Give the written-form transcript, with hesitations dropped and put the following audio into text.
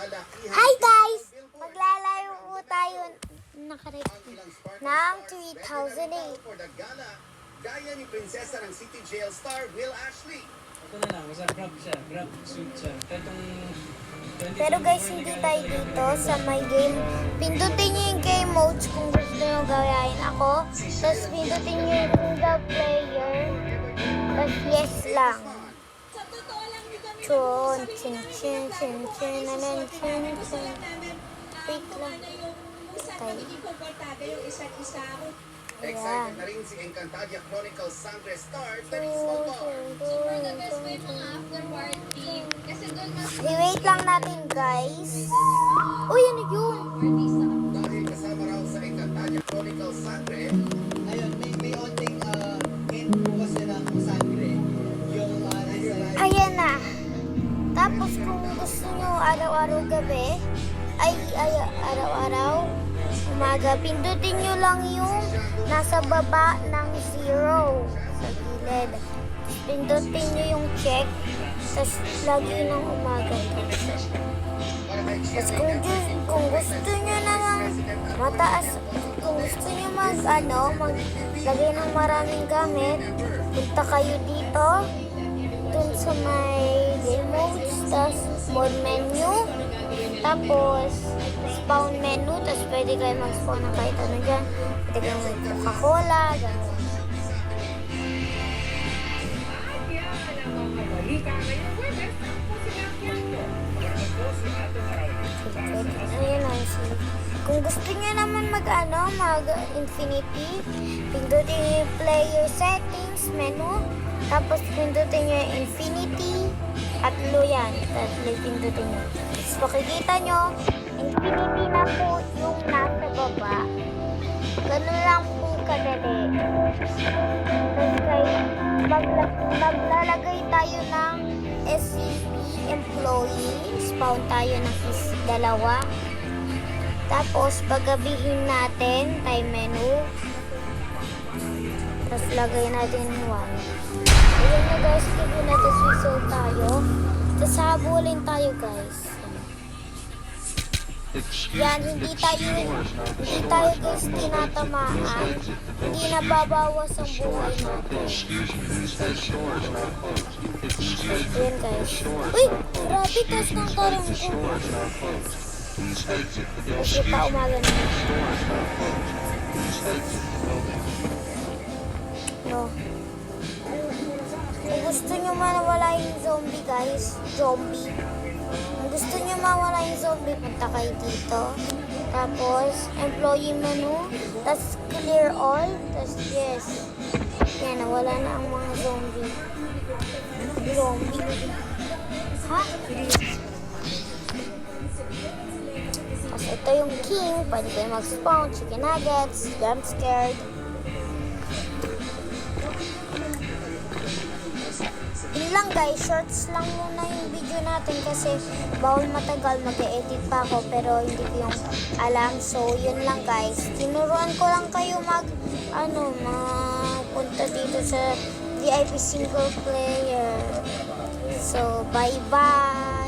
Hi guys! Maglalaro po tayo ng 3008. Gaya ni prinsesa ng City Jail star Will Ashley. Ito na lang, basta grab siya, grab suit siya. Itong 20 Pero guys, hindi tayo dito sa my game. Pindutin nyo yung game modes kung gusto nyo gayahin ako. Tapos pindutin nyo yung single player. Tapos yes lang. Chon, chin, chin, chin, chin, nanan, chin, chin. Wait lang. Tayo. Excited na rin si Encantadia Chronicles Sangre star Therese Motor. Super the best pa yung mga after party. Kasi doon mas I-wait lang natin guys. Uy, ano yun? artista ka. Dahil kasama raw sa Encantadia Chronicles Sangre, Ayun, may onting hint po kasi ng sangre. Yung nasa... Ayan na. Tapos kung gusto nyo araw-araw gabi, ay araw-araw umaga, pindutin nyo lang yung nasa baba ng 0 sa gilid. Pindutin nyo yung check, tapos lagi ng umaga. Tapos kung gusto nyo naman mataas, kung gusto nyo maglagay ng maraming gamit, punta kayo dito, dun sa may game modes, tapos mode menu, tapos spawn menu, tapos pwede kayo mag-spawn ng kahit ano dyan. Pwede kayo mag-Coca-Cola, gano'n. Ayan na, kung gusto nyo naman mag-infinity, pindutin nyo yung player settings menu, tapos pindutin nyo yung infinity, tatlo yan, tatlo pindutin nyo. Tapos makikita nyo, infinity na po yung nasa baba. Ganun lang po kadali. Tapos maglalagay tayo ng SCP employee, spawn tayo ng dalawa. Tapos paggabihin natin, time menu. Tapos lagay natin 1. Ayan na guys, give natin result tayo. Tapos habulin tayo guys. Yan, hindi tayo guys tinatamaan. Hindi nababawas ang buhay natin. Ayan guys. Uy! Grabe, tas ng tarong ko. Kasi pa umaga na. No. Kung gusto nyo mawala yung zombie guys, zombie. Kung gusto nyo mawala yung zombie, punta kayo dito. Tapos, employee menu. Tapos, clear all. Tapos, yes. Yan, nawala na ang mga zombie. Zombie. Ha? Tapos, ito yung king. Pwede kayo mag-spawn. Chicken nuggets. Jump scared. Yun lang guys, shorts lang muna yung video natin kasi bawal matagal, mag-edit pa ako pero hindi ko yung alam. So yun lang guys, tinuruan ko lang kayo punta dito sa VIP single player. So bye bye!